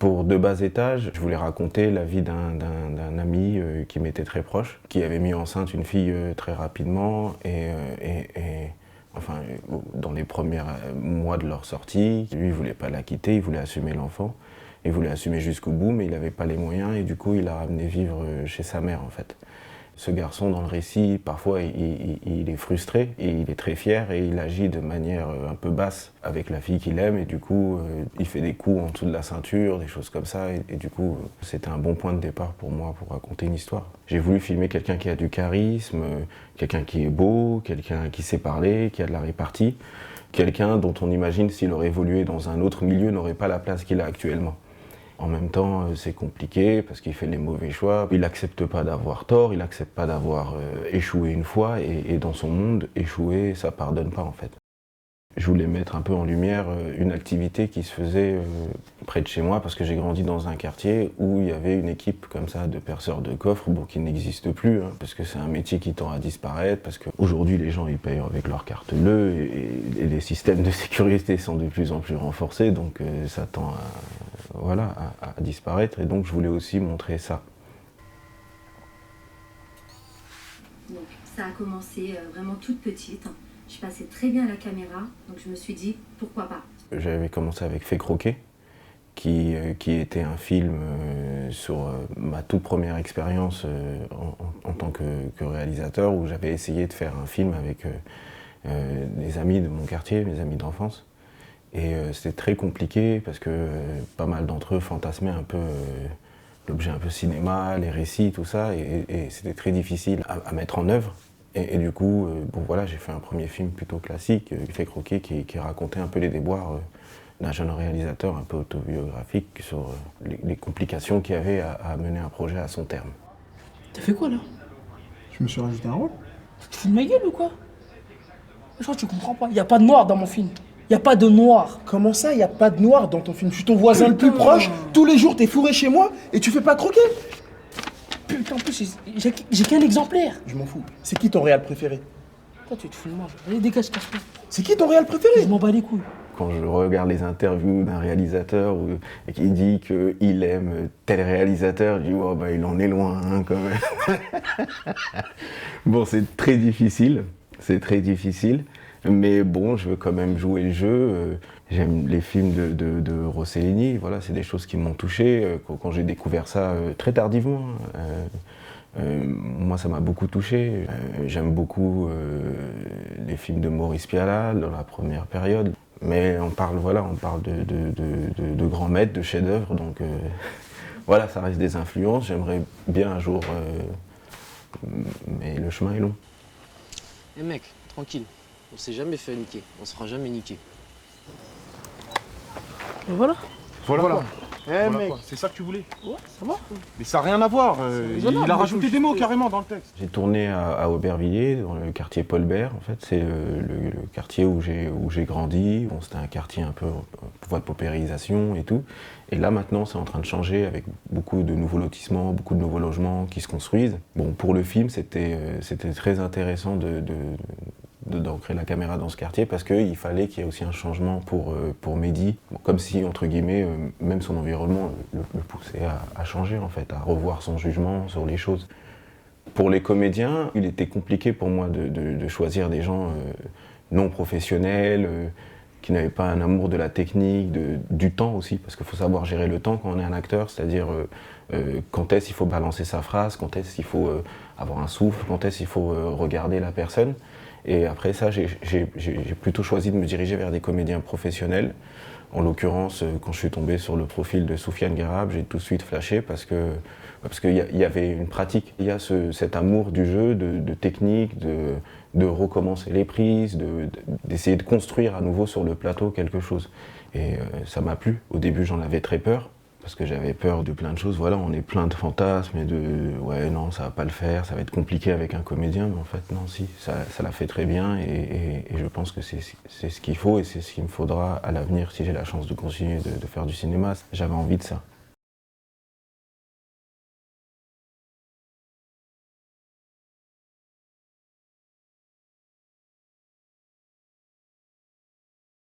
Pour De bas étage, je voulais raconter la vie d'un ami qui m'était très proche, qui avait mis enceinte une fille très rapidement enfin, dans les premiers mois de leur sortie, lui il voulait pas la quitter, il voulait assumer l'enfant, il voulait assumer jusqu'au bout, mais il n'avait pas les moyens et du coup il l'a ramené vivre chez sa mère en fait. Ce garçon, dans le récit, parfois, il est frustré et il est très fier et il agit de manière un peu basse avec la fille qu'il aime et du coup, il fait des coups en dessous de la ceinture, des choses comme ça et du coup, c'était un bon point de départ pour moi pour raconter une histoire. J'ai voulu filmer quelqu'un qui a du charisme, quelqu'un qui est beau, quelqu'un qui sait parler, qui a de la répartie, quelqu'un dont on imagine s'il aurait évolué dans un autre milieu n'aurait pas la place qu'il a actuellement. En même temps, c'est compliqué parce qu'il fait les mauvais choix. Il n'accepte pas d'avoir tort, il n'accepte pas d'avoir échoué une fois et dans son monde, échouer, ça pardonne pas en fait. Je voulais mettre un peu en lumière une activité qui se faisait près de chez moi parce que j'ai grandi dans un quartier où il y avait une équipe comme ça de perceurs de coffres, bon, qui n'existe plus, hein, parce que c'est un métier qui tend à disparaître, parce qu'aujourd'hui les gens ils payent avec leur carte bleue et les systèmes de sécurité sont de plus en plus renforcés, donc ça tend à disparaître et donc je voulais aussi montrer ça. Donc ça a commencé vraiment toute petite. Je passais très bien à la caméra, donc je me suis dit, pourquoi pas. J'avais commencé avec Fais croquer, qui était un film sur ma toute première expérience en tant que réalisateur, où j'avais essayé de faire un film avec des amis de mon quartier, mes amis d'enfance. Et c'était très compliqué parce que pas mal d'entre eux fantasmaient un peu l'objet un peu cinéma, les récits, tout ça, et c'était très difficile à mettre en œuvre. Et du coup, bon voilà, j'ai fait un premier film plutôt classique, Fais croquer, qui racontait un peu les déboires d'un jeune réalisateur un peu autobiographique sur les complications qu'il y avait à mener un projet à son terme. T'as fait quoi là? Je me suis rajouté un rôle. Tu te fous de ma gueule ou quoi? Je crois que tu comprends pas, y a pas de noir dans mon film. Y a pas de noir. Comment ça, y a pas de noir dans ton film? Je suis ton voisin le plus proche, tous les jours t'es fourré chez moi et tu fais pas croquer. Putain, en plus, j'ai qu'un exemplaire. Je m'en fous. C'est qui ton réal préféré? Toi, tu te fous de moi. Allez, dégage, casse-toi. C'est qui ton réal préféré? Je m'en bats les couilles. Quand je regarde les interviews d'un réalisateur et qui dit qu'il aime tel réalisateur, je dis oh, bah, il en est loin hein, quand même. Bon, c'est très difficile, mais bon, je veux quand même jouer le jeu. J'aime les films de Rossellini, voilà, c'est des choses qui m'ont touché quand j'ai découvert ça très tardivement. Moi, ça m'a beaucoup touché. J'aime beaucoup les films de Maurice Pialat dans la première période. Mais on parle de grands maîtres, de chefs-d'œuvre, donc voilà, ça reste des influences. J'aimerais bien un jour, mais le chemin est long. Eh mec, tranquille, on s'est jamais fait niquer, on sera jamais niqué. Et voilà. Voilà. Eh mec, c'est ça que tu voulais? Ouais, ça va. Mais ça n'a rien à voir. Il a rajouté des mots carrément dans le texte. J'ai tourné à Aubervilliers, dans le quartier Paul Bert. En fait, c'est le quartier où j'ai grandi. Bon, c'était un quartier un peu voie de paupérisation et tout. Et là, maintenant, c'est en train de changer avec beaucoup de nouveaux lotissements, beaucoup de nouveaux logements qui se construisent. Bon, pour le film, c'était très intéressant d'ancrer la caméra dans ce quartier parce qu'il fallait qu'il y ait aussi un changement pour Mehdi, comme si, entre guillemets, même son environnement le poussait à changer, en fait, à revoir son jugement sur les choses. Pour les comédiens, il était compliqué pour moi de choisir des gens non professionnels, qui n'avaient pas un amour de la technique, du temps aussi, parce qu'il faut savoir gérer le temps quand on est un acteur, c'est-à-dire quand est-ce qu'il faut balancer sa phrase, quand est-ce qu'il faut avoir un souffle, quand est-ce qu'il faut regarder la personne. Et après ça, j'ai plutôt choisi de me diriger vers des comédiens professionnels. En l'occurrence, quand je suis tombé sur le profil de Soufiane Guerab, j'ai tout de suite flashé parce qu'il y avait une pratique. Il y a cet amour du jeu, de technique, de recommencer les prises, d'essayer de construire à nouveau sur le plateau quelque chose. Et ça m'a plu. Au début, j'en avais très peur. Parce que j'avais peur de plein de choses, voilà, on est plein de fantasmes et ouais non, ça va pas le faire, ça va être compliqué avec un comédien, mais en fait non, si, ça l'a fait très bien et je pense que c'est ce qu'il faut et c'est ce qu'il me faudra à l'avenir si j'ai la chance de continuer de faire du cinéma. J'avais envie de ça.